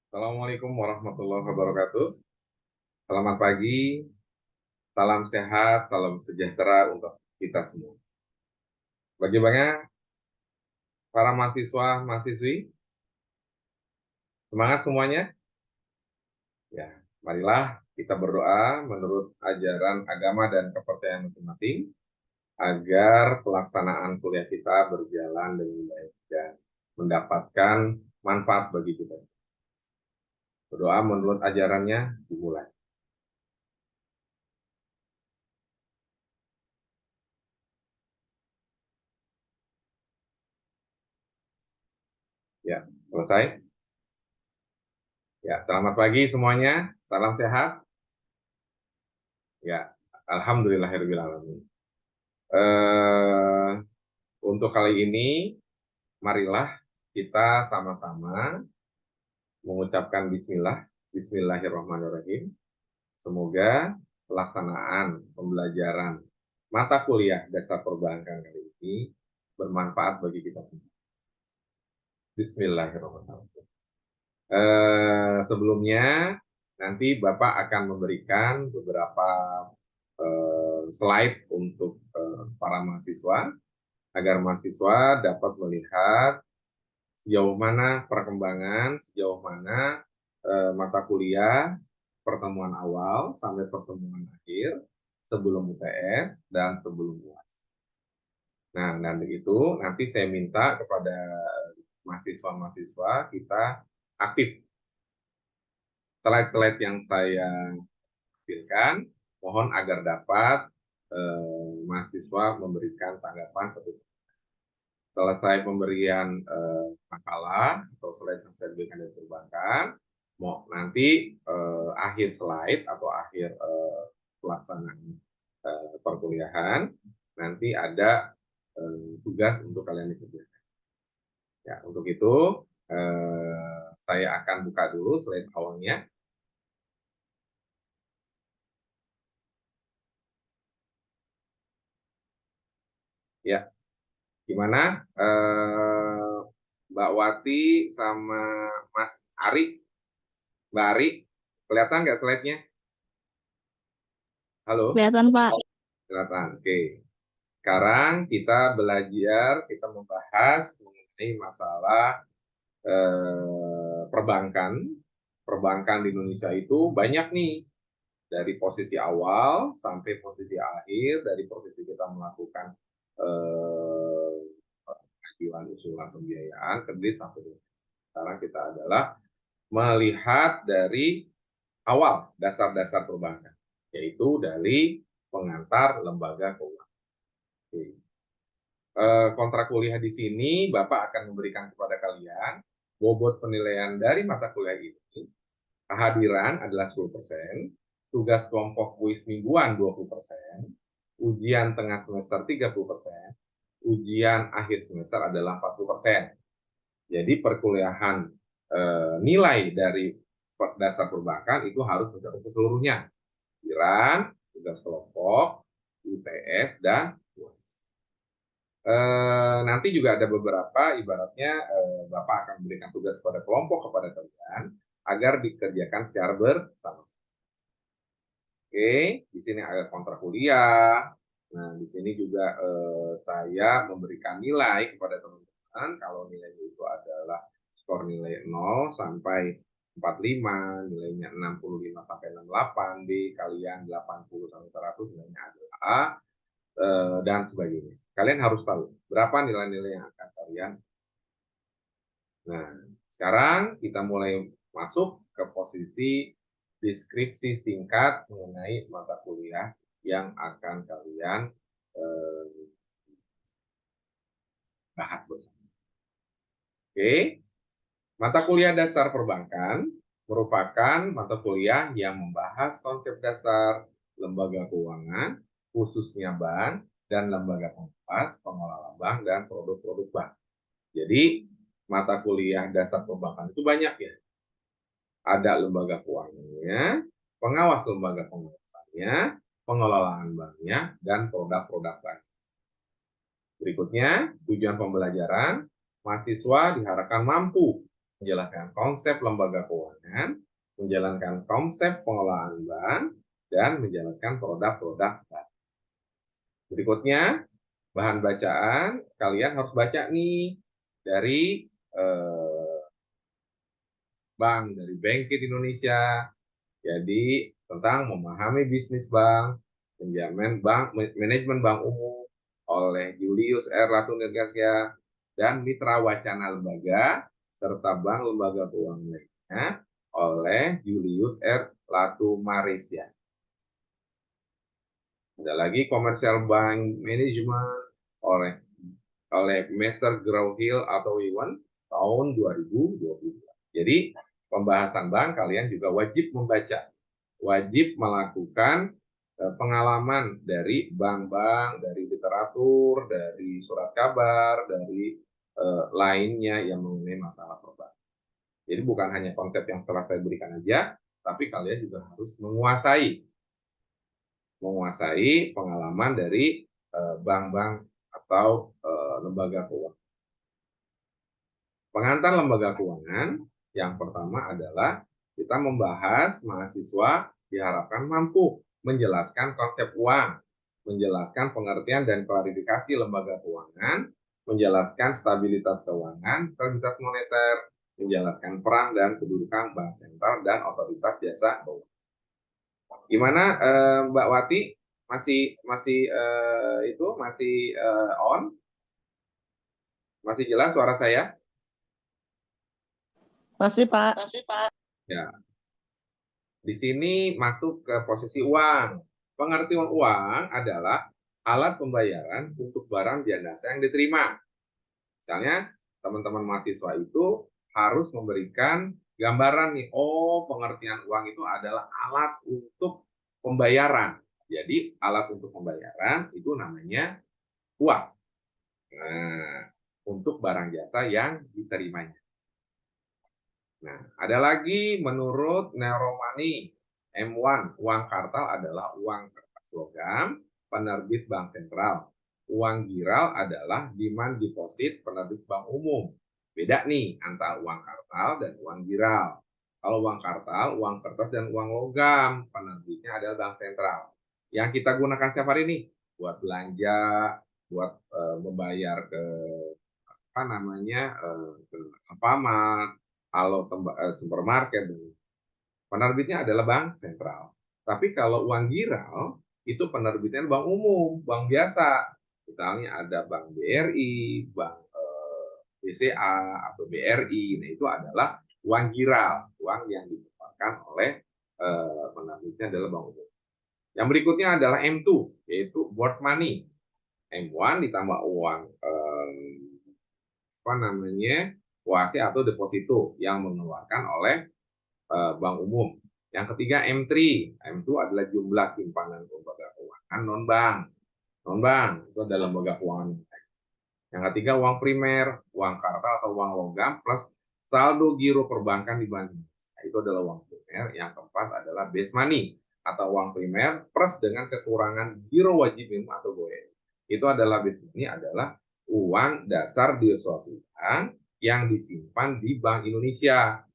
Assalamualaikum warahmatullahi wabarakatuh. Selamat pagi, salam sehat, salam sejahtera untuk kita semua. Bagaimana para mahasiswa, mahasiswi? Semangat semuanya? Ya, marilah kita berdoa menurut ajaran agama dan kepercayaan masing-masing agar pelaksanaan kuliah kita berjalan dengan baik dan mendapatkan manfaat bagi kita. Berdoa menurut ajarannya dimulai. Ya, selesai. Ya, selamat pagi semuanya. Salam sehat. Ya, alhamdulillahirabbil alamin. Eh, untuk kali ini, marilah kita sama-sama mengucapkan Bismillah, Bismillahirrahmanirrahim. Semoga pelaksanaan pembelajaran mata kuliah dasar perbankan kali ini bermanfaat bagi kita semua. Bismillahirrahmanirrahim. Sebelumnya, nanti Bapak akan memberikan beberapa slide untuk para mahasiswa agar mahasiswa dapat melihat sejauh mana perkembangan, sejauh mana mata kuliah pertemuan awal sampai pertemuan akhir sebelum UTS dan sebelum UAS. Nah, nanti itu nanti saya minta kepada mahasiswa-mahasiswa kita aktif. Slide-slide yang saya tampilkan, mohon agar dapat mahasiswa memberikan tanggapan selesai pemberian makalah atau slide yang saya berikan dari perbankan, mau nanti akhir slide atau akhir pelaksanaan perkuliahan, nanti ada tugas untuk kalian dikerjakan. Ya, untuk itu saya akan buka dulu slide awalnya. Ya, gimana Mbak Wati sama Mas Ari? Mbak Ari, kelihatan nggak slide-nya? Halo? Kelihatan, Pak. Kelihatan. Oke. Sekarang kita belajar, kita membahas mengenai masalah perbankan. Perbankan di Indonesia itu banyak nih. Dari posisi awal sampai posisi akhir, dari posisi kita melakukan ajuan usulan pembiayaan, kredit sampai sekarang kita adalah melihat dari awal dasar-dasar perbankan, yaitu dari pengantar lembaga keuangan. Kontrak kuliah di sini Bapak akan memberikan kepada kalian bobot penilaian dari mata kuliah ini. Kehadiran adalah 10%, tugas kelompok kuis mingguan 20%, ujian tengah semester 30%, ujian akhir semester adalah 40%. Jadi perkuliahan nilai dari dasar perbankan itu harus mencapai seluruhnya. Kehadiran, tugas kelompok, UTS, dan UAS. Nanti juga ada beberapa ibaratnya Bapak akan memberikan tugas kepada kelompok kepada kalian agar dikerjakan secara bersama. Oke, di sini ada kontrak kuliah. Nah, di sini juga saya memberikan nilai kepada teman-teman kalau nilainya itu adalah skor nilai 0 sampai 45, nilainya 65 sampai 68, B kalian 80 sampai 100, nilainya adalah A, dan sebagainya. Kalian harus tahu berapa nilai-nilai yang akan kalian. Nah, sekarang kita mulai masuk ke posisi deskripsi singkat mengenai mata kuliah yang akan kalian bahas bersama. Oke, mata kuliah dasar perbankan merupakan mata kuliah yang membahas konsep dasar lembaga keuangan, khususnya bank dan lembaga pengawas, pengelola bank, dan produk-produk bank. Jadi, mata kuliah dasar perbankan itu banyak ya. Ada lembaga keuangannya, pengawas lembaga pengawasannya, pengelolaan banknya, dan produk-produk bank. Berikutnya, tujuan pembelajaran, mahasiswa diharapkan mampu menjelaskan konsep lembaga keuangan, menjalankan konsep pengelolaan bank, dan menjelaskan produk-produk bank. Berikutnya, bahan bacaan, kalian harus baca nih dari bank, dari Bankit Indonesia. Jadi, tentang memahami bisnis bank, manajemen bank umum oleh Julius R. Latunirgasya, dan Mitra Wacana Lembaga, serta bank lembaga keuangan lainnya oleh Julius R. Latumaresya. Ada lagi Commercial Bank Management oleh Mr. Grauhill atau Iwan tahun 2022. Jadi pembahasan bank kalian juga wajib membaca, wajib melakukan pengalaman dari bank-bank, dari literatur, dari surat kabar, dari lainnya yang mengenai masalah perbankan. Jadi bukan hanya konsep yang telah saya berikan aja, tapi kalian juga harus menguasai pengalaman dari bank-bank atau lembaga keuangan. Pengantar lembaga keuangan yang pertama adalah kita membahas mahasiswa diharapkan mampu menjelaskan konsep uang, menjelaskan pengertian dan klarifikasi lembaga keuangan, menjelaskan stabilitas keuangan, stabilitas moneter, menjelaskan peran dan kedudukan bank sentral dan otoritas jasa keuangan. Gimana Mbak Wati? Masih on? Masih jelas suara saya? Masih, Pak. Ya. Di sini masuk ke posisi uang. Pengertian uang adalah alat pembayaran untuk barang dan jasa yang diterima. Misalnya, teman-teman mahasiswa itu harus memberikan gambaran nih, oh pengertian uang itu adalah alat untuk pembayaran. Jadi, alat untuk pembayaran itu namanya uang. Nah, untuk barang jasa yang diterimanya. Nah, ada lagi menurut Neuromani, M1, uang kartal adalah uang kertas logam penerbit bank sentral. Uang giral adalah demand deposit penerbit bank umum. Beda nih antara uang kartal dan uang giral. Kalau uang kartal, uang kertas dan uang logam, penerbitnya adalah bank sentral. Yang kita gunakan setiap hari nih buat belanja, buat membayar ke apa namanya ke Alfamart, supermarket. Penerbitnya adalah bank sentral. Tapi kalau uang giral itu penerbitnya bank umum, bank biasa. Misalnya ada bank BRI, bank BCA atau BRI. Nah itu adalah uang giral, uang yang dikeluarkan oleh penerbitnya adalah bank umum. Yang berikutnya adalah M2, yaitu board money. M1 ditambah uang kuasi atau deposito yang mengeluarkan oleh bank umum. Yang ketiga M3, M2 adalah jumlah simpanan lembaga keuangan non-bank. Non-bank itu adalah lembaga keuangan. Yang ketiga uang primer, uang kartal atau uang logam plus saldo giro perbankan di bank. Nah, itu adalah uang primer. Yang keempat adalah base money atau uang primer plus dengan kekurangan giro wajib minimum atau GOE. Itu adalah base money adalah uang dasar di suatu bank yang disimpan di Bank Indonesia.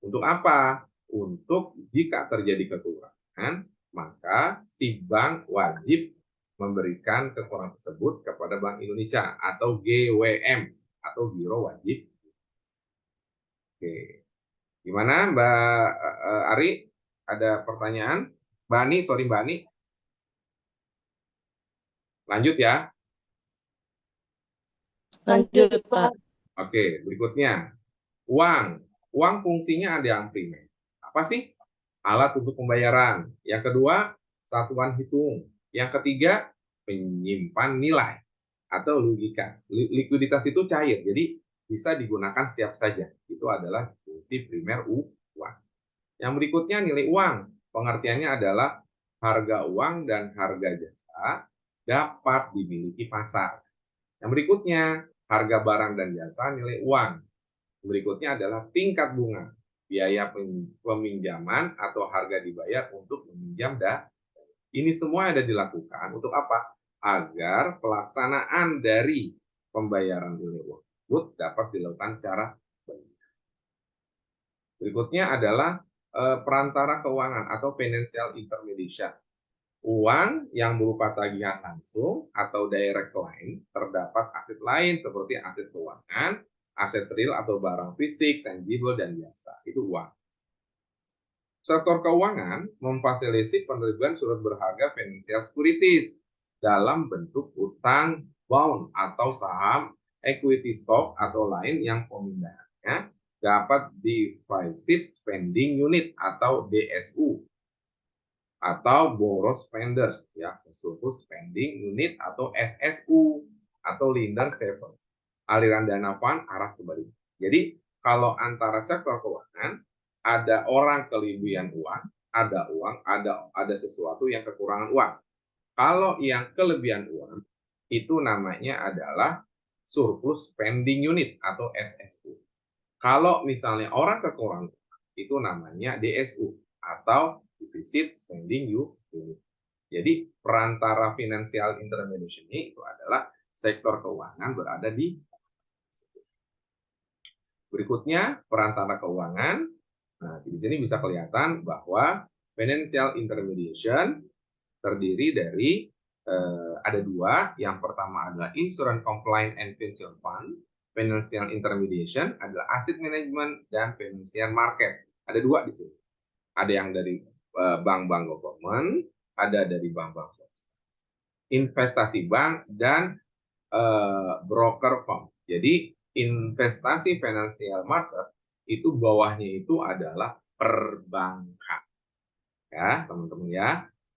Untuk apa? Untuk jika terjadi kekurangan, maka si bank wajib memberikan kekurangan tersebut kepada Bank Indonesia atau GWM atau Giro Wajib. Oke. Gimana Mbak Ari? Ada pertanyaan? Mbak Ani. Lanjut ya. Lanjut, Pak. Oke, berikutnya. Uang. Uang fungsinya ada yang primer. Apa sih? Alat untuk pembayaran. Yang kedua, satuan hitung. Yang ketiga, penyimpan nilai atau likuiditas. Likuiditas itu cair, jadi bisa digunakan setiap saja. Itu adalah fungsi primer uang. Yang berikutnya nilai uang. Pengertiannya adalah harga uang dan harga jasa dapat dimiliki pasar. Yang berikutnya, harga barang dan jasa nilai uang. Berikutnya adalah tingkat bunga, biaya peminjaman atau harga dibayar untuk meminjam dan ini semua ada dilakukan untuk apa? Agar pelaksanaan dari pembayaran nilai uang tersebut dapat dilakukan secara benar. Berikutnya adalah perantara keuangan atau financial intermediation. Uang yang berupa tagihan langsung atau direct line, terdapat aset lain seperti aset keuangan, aset real atau barang fisik, tangible, dan biasa. Itu uang. Sektor keuangan memfasilitasi penerbitan surat berharga financial securities dalam bentuk utang, bond, atau saham, equity stock, atau lain yang pemindahannya dapat deficit spending unit atau DSU atau borrow spenders ya, surplus spending unit atau SSU atau lender savers. Aliran dana fund arah sebaliknya. Jadi kalau antara sektor keuangan ada orang kelebihan uang, ada sesuatu yang kekurangan uang. Kalau yang kelebihan uang itu namanya adalah surplus spending unit atau SSU. Kalau misalnya orang kekurangan itu namanya DSU atau deficit spending unit. Jadi perantara financial intermediation itu adalah sektor keuangan berada di berikutnya perantara keuangan. Nah, di sini bisa kelihatan bahwa financial intermediation terdiri dari ada dua. Yang pertama adalah insurance compliance and pension fund. Financial intermediation adalah asset management dan financial market. Ada dua di sini. Ada yang dari bank-bank government, ada dari bank-bank swasta, investasi bank, dan broker firm. Jadi investasi financial market itu bawahnya itu adalah perbankan. Ya, teman-teman ya.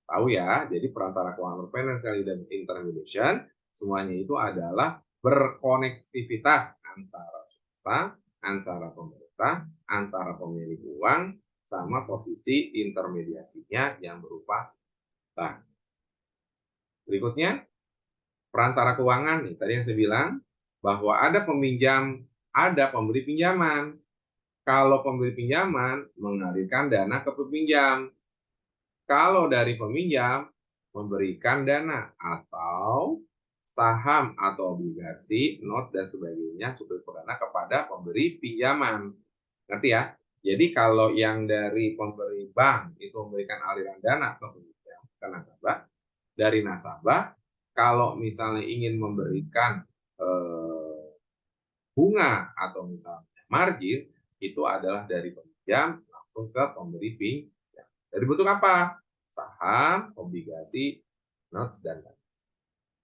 Tahu ya, jadi perantara keuangan financial intermediation semuanya itu adalah berkonektivitas antara swasta, antara pemerintah, antara pemilik uang, sama posisi intermediasinya yang berupa bank. Berikutnya, perantara keuangan nih, tadi yang saya bilang bahwa ada peminjam, ada pemberi pinjaman. Kalau pemberi pinjaman mengalirkan dana ke peminjam. Kalau dari peminjam memberikan dana atau saham atau obligasi, not dan sebagainya sumber dana kepada pemberi pinjaman. Ngerti ya? Jadi kalau yang dari pemberi bank itu memberikan aliran dana ke peminjam, ke nasabah, dari nasabah kalau misalnya ingin memberikan bunga atau misalnya margin itu adalah dari peminjam langsung ke pemberi pinjam. Dari bentuk apa? Saham, obligasi, notes, dan lain.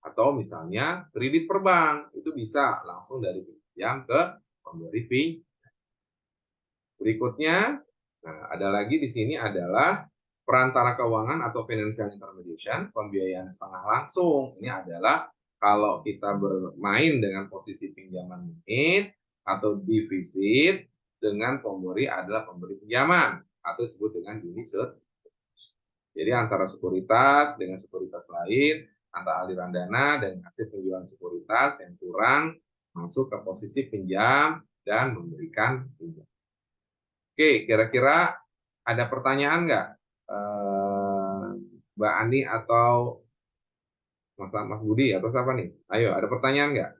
Atau misalnya kredit perbank itu bisa langsung dari pinjam ke pemberi pinjam. Berikutnya, nah ada lagi di sini adalah perantara keuangan atau financial intermediation, pembiayaan setengah langsung. Ini adalah kalau kita bermain dengan posisi pinjaman unit atau defisit dengan pemberi adalah pemberi pinjaman atau disebut dengan unit. Jadi antara sekuritas dengan sekuritas lain, antara aliran dana dan hasil penjualan sekuritas yang kurang masuk ke posisi pinjam dan memberikan pinjam. Oke, kira-kira ada pertanyaan nggak, Mbak Ani atau Mas Budi atau siapa nih? Ayo, ada pertanyaan nggak?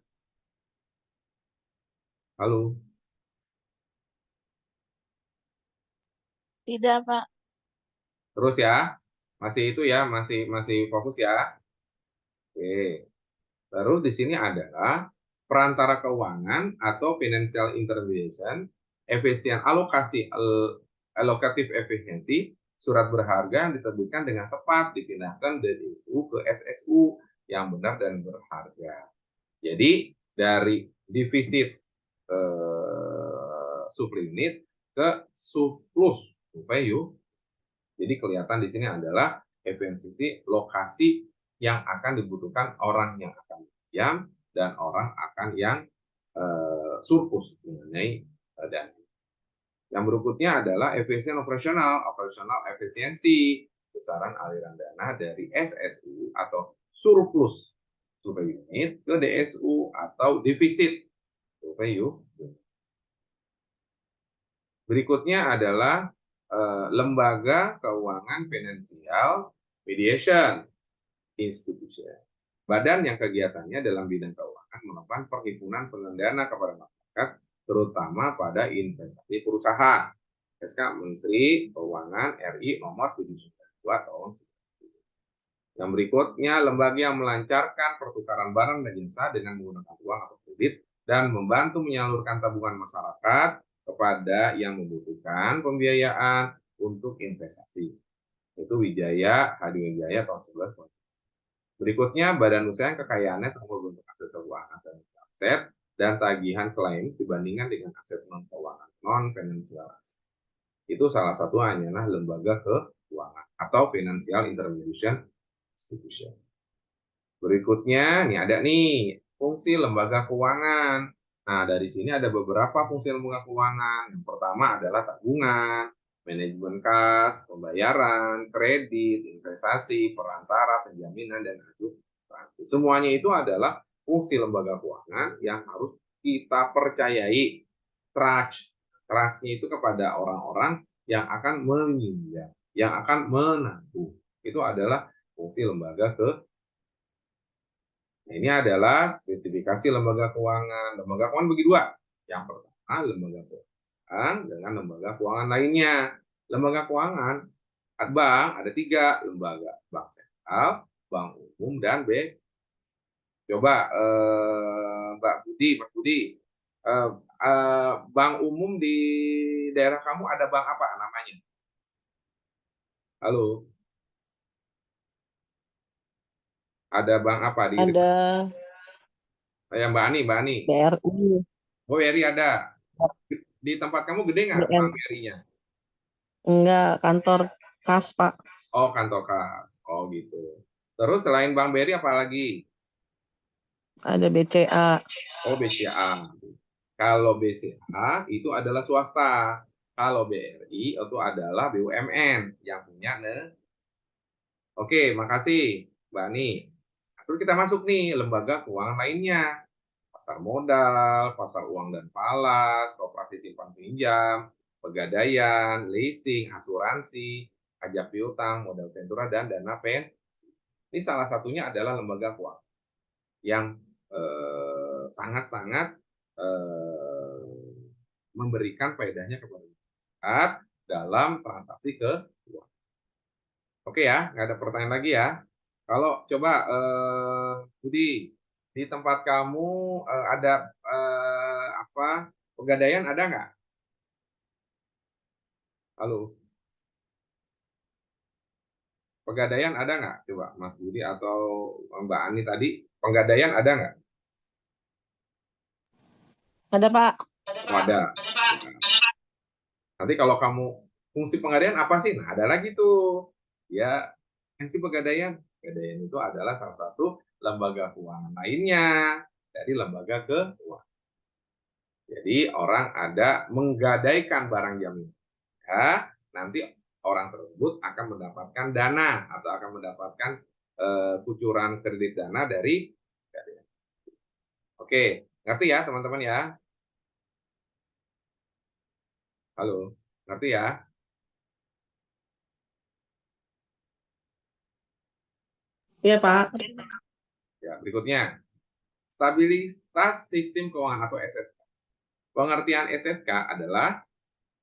Halo, Tidak, Pak. terus ya, masih itu ya, masih fokus ya. Oke, terus di sini adalah perantara keuangan atau financial intermediation, efisien alokasi alokatif efisiensi, surat berharga yang diterbitkan dengan tepat dipindahkan dari SU ke SSU yang benar dan berharga. Jadi dari defisit subunit ke surplus value. Jadi kelihatan di sini adalah efisiensi lokasi yang akan dibutuhkan orang yang akan pinjam dan orang akan yang surplus mengenai dana. Yang berikutnya adalah efisien operasional efisiensi, besaran aliran dana dari SSU atau surplus survei unit ke DSU atau defisit survei unit. Berikutnya adalah lembaga keuangan finansial mediation institution. Badan yang kegiatannya dalam bidang keuangan melakukan perhimpunan pengendana kepada masyarakat, terutama pada investasi perusahaan. SK Menteri Keuangan RI nomor 792 tahun. Yang berikutnya, lembaga yang melancarkan pertukaran barang dan jasa dengan menggunakan uang atau kredit dan membantu menyalurkan tabungan masyarakat kepada yang membutuhkan pembiayaan untuk investasi. Itu Wijaya Hadiwijaya tahun 11. Berikutnya, badan usaha yang kekayaannya terkumpul bentuk aset keuangan dan aset dan tagihan klaim dibandingkan dengan aset non keuangan non financial asset. Itu salah satu hanyalah lembaga keuangan atau financial intermediation institution. Berikutnya, nih ada nih fungsi lembaga keuangan. Nah, dari sini ada beberapa fungsi lembaga keuangan. Yang pertama adalah tabungan, manajemen kas, pembayaran, kredit, investasi, perantara, penjaminan, dan asuransi. Semuanya itu adalah fungsi lembaga keuangan yang harus kita percayai. Trust-nya itu kepada orang-orang yang akan meminjam, yang akan menabung. Itu adalah fungsi lembaga keuangan. Nah, ini adalah spesifikasi lembaga keuangan. Lembaga keuangan bagi dua. Yang pertama, lembaga keuangan dengan lembaga keuangan lainnya. Lembaga keuangan, bank ada 3 lembaga. Bank sentral, bank umum, dan B. Coba Mbak Budi, Mas Budi, bank umum di daerah kamu ada bank apa namanya? Halo, ada bank apa di Ada Mbak Ani, Mbak Ani? BRI, Oh, BRI ada. Di tempat kamu gede nggak bank BM, BRI-nya? enggak, kantor kas, Pak. Oh, kantor kas. Oh, gitu. Terus selain Bank BRI apa lagi? Ada BCA, Oh, BCA. Kalau BCA itu adalah swasta. Kalau BRI itu adalah BUMN yang punya. Oke, makasih Mbak Ani. Terus kita masuk nih lembaga keuangan lainnya. Pasar modal, pasar uang dan falas, koperasi simpan pinjam, pegadaian, leasing, asuransi, pajak piutang, modal ventura, dan dana pensiun. Ini salah satunya adalah lembaga keuangan yang sangat-sangat memberikan faedahnya kepada masyarakat dalam transaksi keuangan. Oke ya, nggak ada pertanyaan lagi ya. Kalau coba Budi, di tempat kamu ada apa pegadaian ada nggak? Halo, pegadaian ada nggak? Coba Mas Budi atau Mbak Ani tadi, pegadaian ada nggak? ada, Pak. Oh, ada. Nanti kalau kamu fungsi pegadaian apa sih? Nah, ada lagi tuh. Ya, fungsi pegadaian. Pegadaian itu adalah salah satu lembaga keuangan lainnya dari lembaga keuangan. Jadi orang ada menggadaikan barang jaminan. Ya, nanti orang tersebut akan mendapatkan dana atau akan mendapatkan kucuran kredit dana dari pegadaian. Oke, ngerti ya teman-teman ya? Halo, ngerti ya? Iya, Pak. Ya, berikutnya. Stabilitas sistem keuangan atau SSK. Pengertian SSK adalah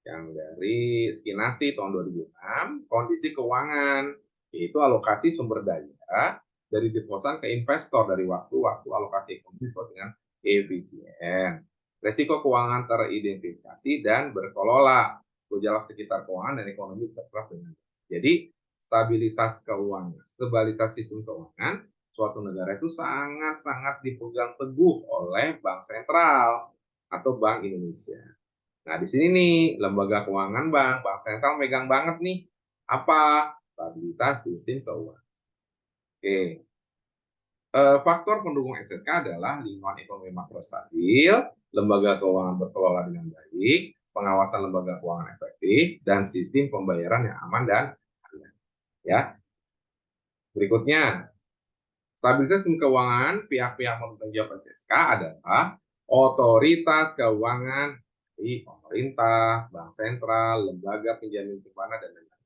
yang dari Skinasi tahun 2006, kondisi keuangan, yaitu alokasi sumber daya dari deposan ke investor dari waktu-waktu alokasi ekonomi dengan efisien. Resiko keuangan teridentifikasi dan berkelola. Gejala sekitar keuangan dan ekonomi terserap dengan. Jadi, stabilitas keuangan, stabilitas sistem keuangan suatu negara itu sangat-sangat dipegang teguh oleh Bank Sentral atau Bank Indonesia. Nah, di sini nih, lembaga keuangan Bank Sentral megang banget nih, apa? Stabilitas sistem keuangan. Oke. Faktor pendukung SSK adalah lingkungan ekonomi makro stabil, lembaga keuangan berkelola dengan baik, pengawasan lembaga keuangan efektif, dan sistem pembayaran yang aman dan adil. Ya. Berikutnya, stabilitas sistem keuangan pihak-pihak penanggung jawab SSK adalah otoritas keuangan dari pemerintah, bank sentral, lembaga penjamin simpanan, dan lain-lain.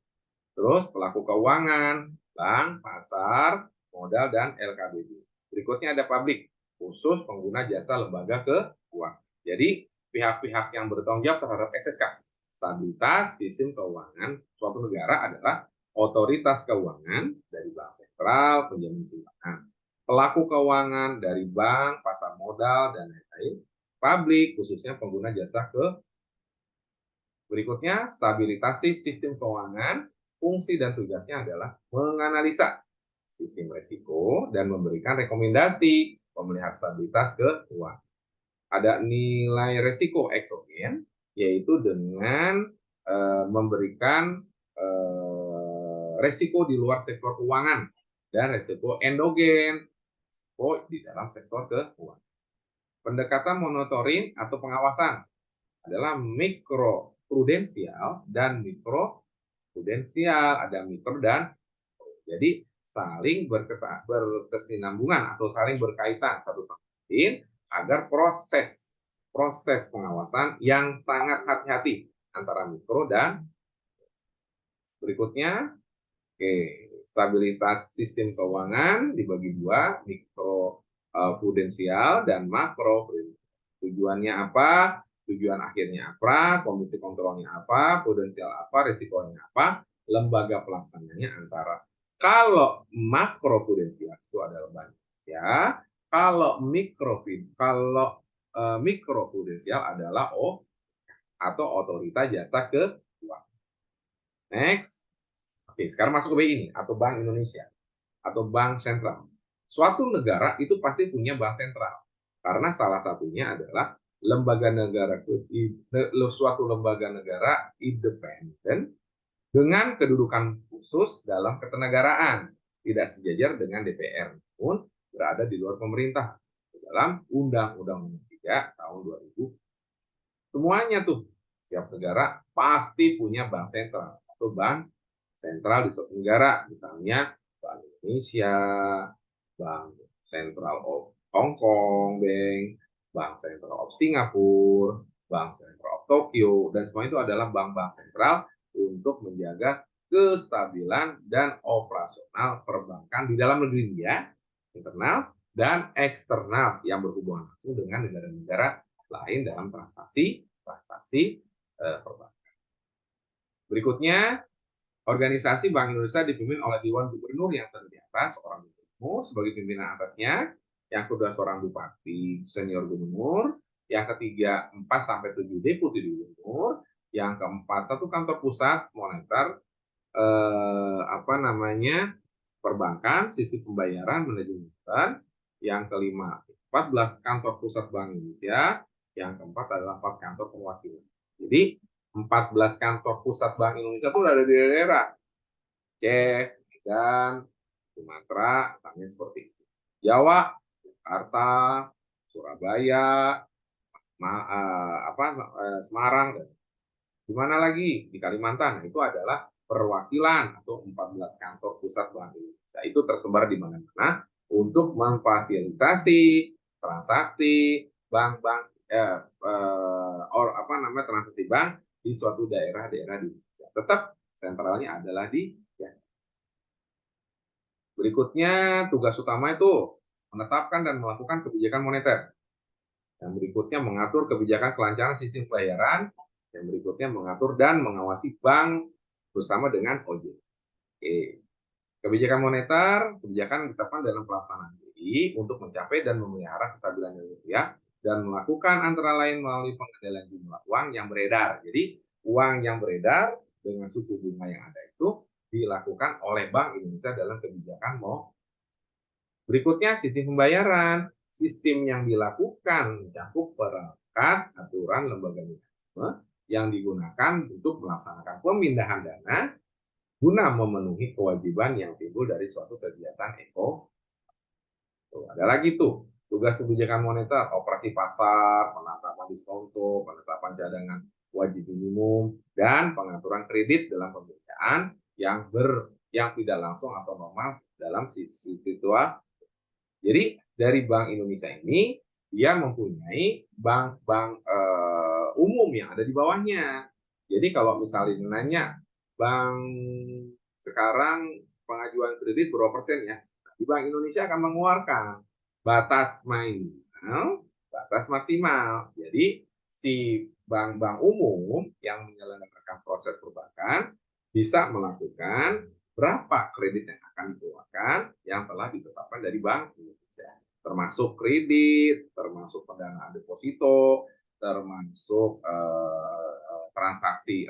Terus pelaku keuangan, bank, pasar, modal, dan LKBB. Berikutnya ada publik, khusus pengguna jasa lembaga keuangan. Jadi pihak-pihak yang bertanggung jawab terhadap SSK, stabilitas sistem keuangan suatu negara adalah otoritas keuangan dari bank sentral, penjamin simpanan, pelaku keuangan dari bank, pasar modal, dan lain-lain, publik, khususnya pengguna jasa ke. Berikutnya, stabilitas sistem keuangan, fungsi dan tugasnya adalah menganalisa sistem risiko dan memberikan rekomendasi pemelihara stabilitas keuangan. Ada nilai risiko eksogen, yaitu dengan memberikan risiko di luar sektor keuangan dan risiko endogen di dalam sektor keuangan. Pendekatan monitoring atau pengawasan adalah mikro prudensial dan mikro prudensial, ada mikro dan jadi saling berkesinambungan atau saling berkaitan satu sama lain agar proses pengawasan yang sangat hati-hati antara mikro dan. Berikutnya, stabilitas sistem keuangan dibagi dua, mikro prudensial dan makro prudensial. Tujuannya apa? Tujuan akhirnya apa, komisi kontrolnya apa, prudensial apa, risikonya apa, lembaga pelaksananya antara. Kalau makro prudensial itu adalah bank ya, kalau mikro prudensial adalah atau otoritas jasa keuangan. Next. Oke, sekarang masuk ke BI ini atau Bank Indonesia atau bank sentral. Suatu negara itu pasti punya bank sentral karena salah satunya adalah suatu lembaga negara independen dengan kedudukan khusus dalam ketenagaraan, tidak sejajar dengan DPR, namun berada di luar pemerintah dalam Undang-Undang 3 tahun 2000. Semuanya tuh, setiap negara pasti punya bank sentral atau bank sentral di suatu negara, misalnya Bank Indonesia, Bank Sentral of Hong Kong, Bank Sentral of Singapura, Bank Sentral of Tokyo, dan semua itu adalah bank-bank sentral untuk menjaga kestabilan dan operasional perbankan di dalam negeri ya, internal dan eksternal yang berhubungan langsung dengan negara-negara lain dalam transaksi perbankan. Berikutnya, organisasi Bank Indonesia dipimpin oleh Dewan Gubernur yang terdiri atas seorang gubernur sebagai pimpinan atasnya, yang kedua seorang bupati senior gubernur, yang ketiga 4 sampai 7 deputi gubernur, yang keempat satu kantor pusat moneter perbankan, sisi pembayaran, manajemen, yang kelima 14 kantor pusat Bank Indonesia, yang keempat adalah 4 kantor perwakilan. Jadi 14 kantor pusat Bank Indonesia itu ada di daerah Aceh, Medan, Sumatera, misalnya seperti itu. Jawa, Jakarta, Surabaya, Semarang, dan di mana lagi di Kalimantan. Itu adalah perwakilan atau 14 kantor pusat Bank Indonesia. Itu tersebar di mana-mana untuk memfasilitasi transaksi bank-bank transaksi bank di suatu daerah-daerah di Indonesia. Tetap sentralnya adalah di Berikutnya, tugas utama itu menetapkan dan melakukan kebijakan moneter. Yang berikutnya mengatur kebijakan kelancaran sistem pembayaran. Yang berikutnya mengatur dan mengawasi bank bersama dengan OJK. Kebijakan moneter, kebijakan ditetapkan dalam pelaksanaan BI untuk mencapai dan memelihara kestabilan rupiah dan melakukan antara lain melalui pengendalian jumlah uang yang beredar. Jadi uang yang beredar dengan suku bunga yang ada itu dilakukan oleh Bank Indonesia dalam kebijakan Berikutnya sistem pembayaran. Sistem yang dilakukan mencakup perangkat aturan lembaga mekanisme yang digunakan untuk melaksanakan pemindahan dana guna memenuhi kewajiban yang timbul dari suatu kegiatan ada lagi tuh tugas kebijakan moneter, operasi pasar, penetapan diskonto, penetapan cadangan wajib minimum, dan pengaturan kredit dalam pembiayaan yang tidak langsung atau normal dalam situasi. Jadi dari Bank Indonesia ini dia mempunyai bank-bank umum yang ada di bawahnya. Jadi kalau misalnya nanya bank sekarang pengajuan kredit berapa persen ya? Di Bank Indonesia akan mengeluarkan batas minimal, batas maksimal. Jadi si bank-bank umum yang menyelenggarakan proses perbankan bisa melakukan berapa kredit yang akan dikeluarkan yang telah ditetapkan dari Bank Indonesia, termasuk kredit, termasuk pendanaan deposito, termasuk transaksi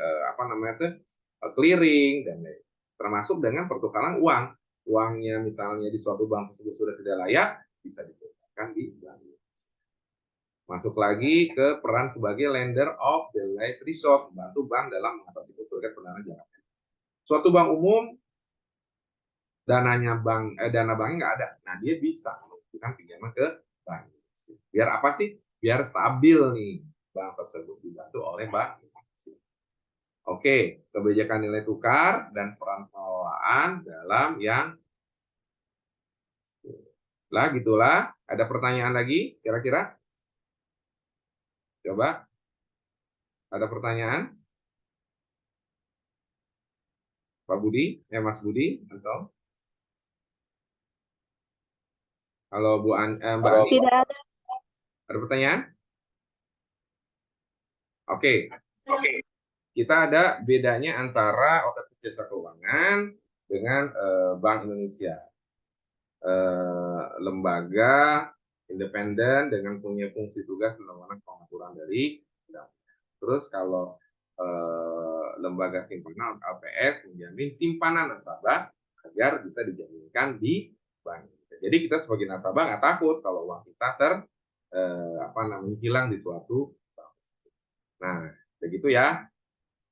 clearing dan lain, termasuk dengan pertukaran uang. Uangnya misalnya di suatu bank tersebut sudah tidak layak, bisa ditukarkan di bank. Masuk lagi ke peran sebagai lender of the last resort, membantu bank dalam mengatasi kesulitan pendanaan jangka pendek. Suatu bank umum dana banknya nggak ada, nah dia bisa melakukan pinjaman ke bank. Biar apa sih? Biar stabil nih bank tersebut dibantu oleh bank. Oke, kebijakan nilai tukar dan peran pengelolaan dalam yang lah gitulah. Ada pertanyaan lagi kira-kira? Coba. Ada pertanyaan? Pak Budi, Mas Budi, atau halo Mbak Ani? Tidak ada. Ada pertanyaan? Oke. Kita ada bedanya antara otoritas jasa keuangan dengan Bank Indonesia. Lembaga independen dengan punya fungsi tugas dan wewenang pengaturan dari undang-undang. Terus kalau lembaga simpanan LPS menjamin simpanan nasabah agar bisa dijaminkan di bank. Jadi kita sebagai nasabah nggak takut kalau uang kita hilang di suatu bank. Nah, begitu ya.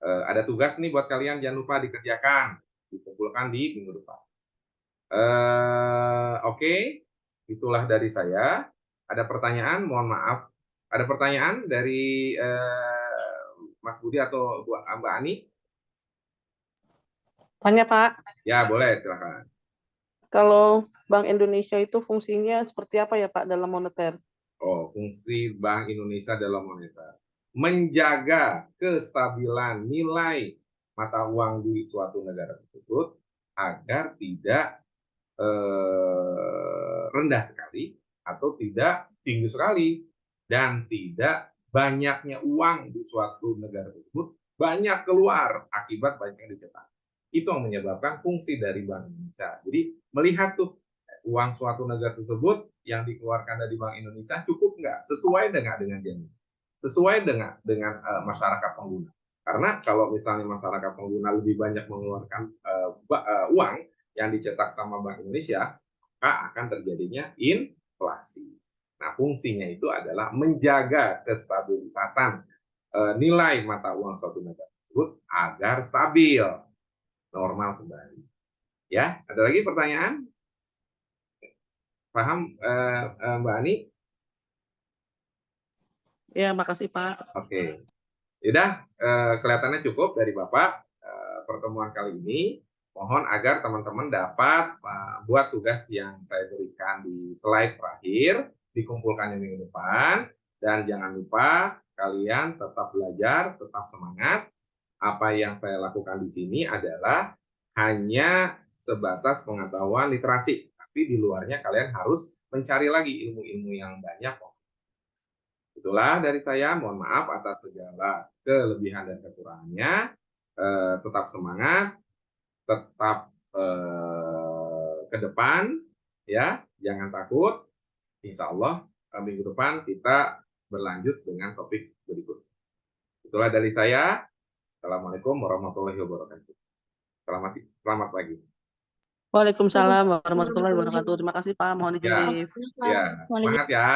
Ada tugas nih buat kalian, jangan lupa dikerjakan, dikumpulkan di minggu depan. Oke, itulah dari saya. Ada pertanyaan? Mohon maaf. Ada pertanyaan dari Mas Budi atau Mbak Ani? Tanya Pak, Ya, boleh, silakan. kalau Bank Indonesia itu fungsinya seperti apa ya Pak dalam moneter? Oh, fungsi Bank Indonesia dalam moneter. Menjaga kestabilan nilai mata uang di suatu negara tersebut agar tidak rendah sekali atau tidak tinggi sekali, dan tidak banyaknya uang di suatu negara tersebut banyak keluar akibat banyak yang dicetak. Itu yang menyebabkan fungsi dari Bank Indonesia. Jadi melihat tuh uang suatu negara tersebut yang dikeluarkan dari Bank Indonesia cukup nggak, sesuai dengan jaminan, sesuai dengan masyarakat pengguna. Karena kalau misalnya masyarakat pengguna lebih banyak mengeluarkan uang yang dicetak sama Bank Indonesia, maka akan terjadinya inflasi. Nah, fungsinya itu adalah menjaga kestabilitasan nilai mata uang suatu negara tersebut agar stabil, normal kembali. Ya, ada lagi pertanyaan? Paham, Mbak Ani? Ya, makasih Pak. Oke. Sudah, kelihatannya cukup dari Bapak pertemuan kali ini. Mohon agar teman-teman dapat buat tugas yang saya berikan di slide terakhir, dikumpulkannya minggu depan, dan jangan lupa kalian tetap belajar, tetap semangat. Apa yang saya lakukan di sini adalah hanya sebatas pengetahuan literasi, tapi di luarnya kalian harus mencari lagi ilmu-ilmu yang banyak. Itulah dari saya, mohon maaf atas segala kelebihan dan kekurangannya. Tetap semangat, tetap ke depan, ya, jangan takut. Insya Allah minggu depan kita berlanjut dengan topik berikut. Itulah dari saya. Assalamualaikum warahmatullahi wabarakatuh. Selamat pagi. Waalaikumsalam warahmatullahi wabarakatuh. Terima kasih Pak, mohon izin Ya, live. ya, semangat ya.